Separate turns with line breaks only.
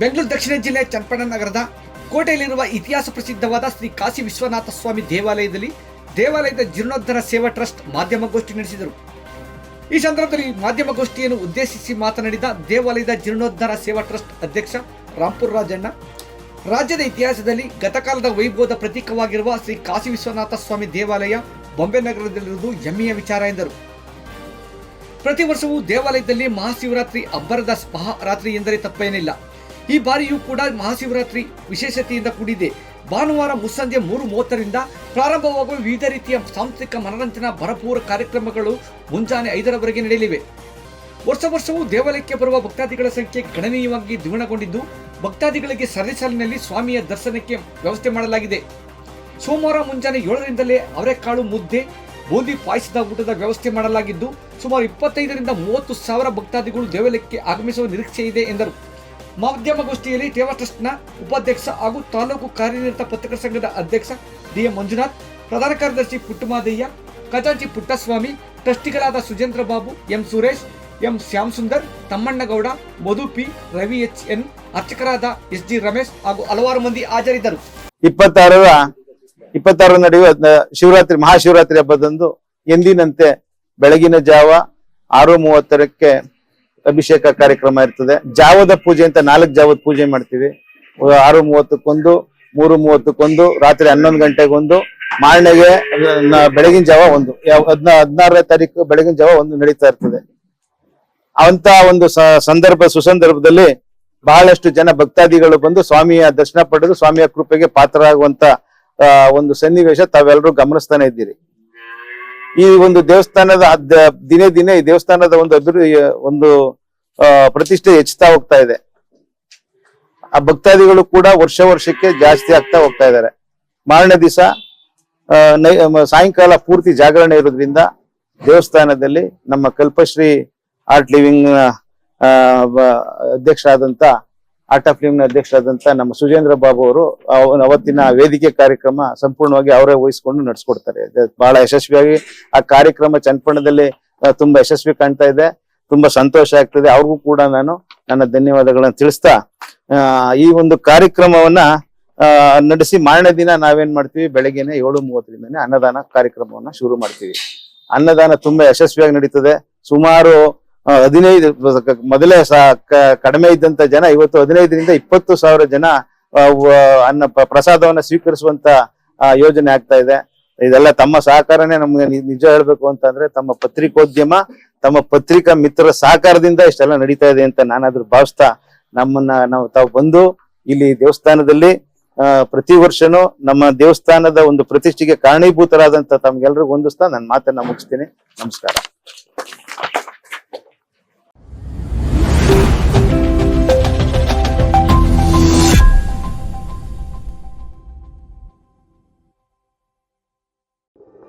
ಬೆಂಗಳೂರು ದಕ್ಷಿಣ ಜಿಲ್ಲೆ ಚನ್ನಪಟ್ಟಣ ನಗರದ ಕೋಟೆಯಲ್ಲಿರುವ ಇತಿಹಾಸ ಪ್ರಸಿದ್ಧವಾದ ಶ್ರೀ ಕಾಶಿ ವಿಶ್ವನಾಥ ಸ್ವಾಮಿ ದೇವಾಲಯದಲ್ಲಿ ದೇವಾಲಯದ ಜೀರ್ಣೋದ್ಧಾರ ಸೇವಾ ಟ್ರಸ್ಟ್ ಮಾಧ್ಯಮಗೋಷ್ಠಿ ನಡೆಸಿದರು. ಈ ಸಂದರ್ಭದಲ್ಲಿ ಮಾಧ್ಯಮಗೋಷ್ಠಿಯನ್ನು ಉದ್ದೇಶಿಸಿ ಮಾತನಾಡಿದ ದೇವಾಲಯದ ಜೀರ್ಣೋದ್ಧಾರ ಸೇವಾ ಟ್ರಸ್ಟ್ ಅಧ್ಯಕ್ಷ ರಾಂಪುರ್ ರಾಜಣ್ಣ, ರಾಜ್ಯದ ಇತಿಹಾಸದಲ್ಲಿ ಗತಕಾಲದ ವೈಭವದ ಪ್ರತೀಕವಾಗಿರುವ ಶ್ರೀ ಕಾಶಿ ವಿಶ್ವನಾಥ ಸ್ವಾಮಿ ದೇವಾಲಯ ಬೊಂಬೆ ನಗರದಲ್ಲಿರುವುದು ಹೆಮ್ಮೆಯ ವಿಚಾರ ಎಂದರು. ಪ್ರತಿ ವರ್ಷವೂ ದೇವಾಲಯದಲ್ಲಿ ಮಹಾಶಿವರಾತ್ರಿ ಅಬ್ಬರದ ಮಹಾರಾತ್ರಿ ಎಂದರೆ ತಪ್ಪೇನಿಲ್ಲ. ಈ ಬಾರಿಯೂ ಕೂಡ ಮಹಾಶಿವರಾತ್ರಿ ವಿಶೇಷತೆಯಿಂದ ಕೂಡಿದೆ. ಭಾನುವಾರ ಮುಸ್ಸಂಜೆ 3:30ರಿಂದ ಪ್ರಾರಂಭವಾಗುವ ವಿವಿಧ ರೀತಿಯ ಸಾಂಸ್ಕೃತಿಕ ಮನರಂಜನಾ ಭರಪೂರ ಕಾರ್ಯಕ್ರಮಗಳು ಮುಂಜಾನೆ 5ರವರೆಗೆ ನಡೆಯಲಿವೆ. ವರ್ಷವೂ ದೇವಾಲಯಕ್ಕೆ ಬರುವ ಭಕ್ತಾದಿಗಳ ಸಂಖ್ಯೆ ಗಣನೀಯವಾಗಿ ದ್ವಿಗುಣಗೊಂಡಿದ್ದು, ಭಕ್ತಾದಿಗಳಿಗೆ ಸರದಿ ಸಾಲಿನಲ್ಲಿ ಸ್ವಾಮಿಯ ದರ್ಶನಕ್ಕೆ ವ್ಯವಸ್ಥೆ ಮಾಡಲಾಗಿದೆ. ಸೋಮವಾರ ಮುಂಜಾನೆ 7ರಿಂದಲೇ ಅವರೆಕಾಳು ಮುದ್ದೆ, ಬೂಂದಿ ಪಾಯಸದ ಊಟದ ವ್ಯವಸ್ಥೆ ಮಾಡಲಾಗಿದ್ದು, ಸುಮಾರು 25ರಿಂದ 30 ಸಾವಿರ ಭಕ್ತಾದಿಗಳು ದೇವಾಲಯಕ್ಕೆ ಆಗಮಿಸುವ ನಿರೀಕ್ಷೆ ಇದೆ ಎಂದರು. ಮಾಧ್ಯಮಗೋಷ್ಠಿಯಲ್ಲಿ ಠೇವಾ ಟ್ರಸ್ಟ್ನ ಉಪಾಧ್ಯಕ್ಷ ಹಾಗೂ ತಾಲೂಕು ಕಾರ್ಯನಿರತ ಪತ್ರಕರ್ತರ ಸಂಘದ ಅಧ್ಯಕ್ಷ ಡಿ.ಎಂ. ಮಂಜುನಾಥ್, ಪ್ರಧಾನ ಕಾರ್ಯದರ್ಶಿ ಪುಟ್ಟಮಾದಯ್ಯ, ಖಜಾಂಚಿ ಪುಟ್ಟಸ್ವಾಮಿ, ಟ್ರಸ್ಟಿಗಳಾದ ಸುಜೇಂದ್ರ ಬಾಬು, ಎಂ. ಸುರೇಶ್, ಎಂ. ಶ್ಯಾಮಸುಂದರ್, ತಮ್ಮಣ್ಣಗೌಡ, ಮಧು ಪಿ, ರವಿ ಎಚ್.ಎನ್, ಅರ್ಚಕರಾದ ಎಸ್.ಜಿ. ರಮೇಶ್ ಹಾಗೂ ಹಲವಾರು ಮಂದಿ ಹಾಜರಿದ್ದರು.
26 ನಡೆಯುವ ಶಿವರಾತ್ರಿ ಮಹಾಶಿವರಾತ್ರಿ ಹಬ್ಬದಂದು ಎಂದಿನಂತೆ ಬೆಳಗಿನ ಜಾವ 6:30ಕ್ಕೆ ಅಭಿಷೇಕ ಕಾರ್ಯಕ್ರಮ ಇರ್ತದೆ. ಜಾವದ ಪೂಜೆ ಅಂತ 4 ಜಾವದ ಪೂಜೆ ಮಾಡ್ತೀವಿ. 6:30ಕ್ಕೊಂದು, 3:30ಕ್ಕೊಂದು, ರಾತ್ರಿ 11 ಗಂಟೆಗೊಂದು, ಮಾರನೆಗೆ ಬೆಳಗಿನ ಜಾವ ಒಂದು, 16ನೇ ತಾರೀಕು ಬೆಳಗಿನ ಜಾವ ಒಂದು ನಡೀತಾ ಇರ್ತದೆ. ಅಂತ ಒಂದು ಸುಸಂದರ್ಭದಲ್ಲಿ ಬಹಳಷ್ಟು ಜನ ಭಕ್ತಾದಿಗಳು ಬಂದು ಸ್ವಾಮಿಯ ದರ್ಶನ ಪಡೆದು ಸ್ವಾಮಿಯ ಕೃಪೆಗೆ ಪಾತ್ರರಾಗುವಂತ ಒಂದು ಸನ್ನಿವೇಶ ತಾವೆಲ್ಲರೂ ಗಮನಿಸ್ತಾನೆ ಇದ್ದೀರಿ. ಈ ಒಂದು ದೇವಸ್ಥಾನದ ದಿನೇ ಈ ದೇವಸ್ಥಾನದ ಒಂದು ಪ್ರತಿಷ್ಠೆ ಹೆಚ್ಚುತ್ತಾ ಹೋಗ್ತಾ ಇದೆ. ಆ ಭಕ್ತಾದಿಗಳು ಕೂಡ ವರ್ಷಕ್ಕೆ ಜಾಸ್ತಿ ಆಗ್ತಾ ಹೋಗ್ತಾ ಇದ್ದಾರೆ. ಮಾರನೇ ದಿವಸ ಸಾಯಂಕಾಲ ಪೂರ್ತಿ ಜಾಗರಣೆ ಇರೋದ್ರಿಂದ ದೇವಸ್ಥಾನದಲ್ಲಿ ನಮ್ಮ ಕಲ್ಪಶ್ರೀ ಆರ್ಟ್ ಲಿವಿಂಗ್ ಅಧ್ಯಕ್ಷರಾದಂತ ಆರ್ಟ್ ಆಫ್ ಲಿವಿಂಗ್ ಅಧ್ಯಕ್ಷರಾದಂತ ನಮ್ಮ ಸುಜೇಂದ್ರ ಬಾಬು ಅವರು ಅವತ್ತಿನ ವೇದಿಕೆ ಕಾರ್ಯಕ್ರಮ ಸಂಪೂರ್ಣವಾಗಿ ಅವರೇ ವಹಿಸ್ಕೊಂಡು ನಡೆಸ್ಕೊಡ್ತಾರೆ. ಬಹಳ ಯಶಸ್ವಿಯಾಗಿ ಆ ಕಾರ್ಯಕ್ರಮ ಚನ್ನಪಟ್ಟಣದಲ್ಲಿ ತುಂಬಾ ಯಶಸ್ವಿ ಕಾಣ್ತಾ ಇದೆ. ತುಂಬಾ ಸಂತೋಷ ಆಗ್ತದೆ. ಅವ್ರಿಗೂ ಕೂಡ ನಾನು ನನ್ನ ಧನ್ಯವಾದಗಳನ್ನ ತಿಳಿಸ್ತಾ ಈ ಒಂದು ಕಾರ್ಯಕ್ರಮವನ್ನ ನಡೆಸಿ ಮಾರನೇ ದಿನ ನಾವೇನ್ ಮಾಡ್ತೀವಿ, ಬೆಳಗ್ಗೆನೆ 7:30ರಿಂದನೇ ಅನ್ನದಾನ ಕಾರ್ಯಕ್ರಮವನ್ನ ಶುರು ಮಾಡ್ತೀವಿ. ಅನ್ನದಾನ ತುಂಬಾ ಯಶಸ್ವಿಯಾಗಿ ನಡೀತದೆ. ಸುಮಾರು 15 ಮೊದಲೇ ಕಡಿಮೆ ಇದ್ದಂತ ಜನ ಇವತ್ತು 15ರಿಂದ 20 ಸಾವಿರ ಜನ ಅನ್ನ ಪ್ರಸಾದವನ್ನ ಸ್ವೀಕರಿಸುವಂತ ಯೋಜನೆ ಆಗ್ತಾ ಇದೆ. ಇದೆಲ್ಲ ತಮ್ಮ ಸಹಕಾರನೇ ನಮ್ಗೆ ನಿಜ ಹೇಳ್ಬೇಕು ಅಂತಂದ್ರೆ ತಮ್ಮ ಪತ್ರಿಕೋದ್ಯಮ, ತಮ್ಮ ಪತ್ರಿಕಾ ಮಿತ್ರರ ಸಹಕಾರದಿಂದ ಇಷ್ಟೆಲ್ಲ ನಡೀತಾ ಇದೆ ಅಂತ ನಾನಾದ್ರೂ ಭಾವಿಸ್ತಾ ನಾವು ತಾವು ಬಂದು ಇಲ್ಲಿ ದೇವಸ್ಥಾನದಲ್ಲಿ ಪ್ರತಿ ವರ್ಷನೂ ನಮ್ಮ ದೇವಸ್ಥಾನದ ಒಂದು ಪ್ರತಿಷ್ಠೆಗೆ ಕಾರಣೀಭೂತರಾದಂತ ತಮ್ಗೆಲ್ರಿಗೂ ಹೊಂದಿಸ್ತಾ ನನ್ನ ಮಾತನ್ನ ಮುಗಿಸ್ತೀನಿ. ನಮಸ್ಕಾರ.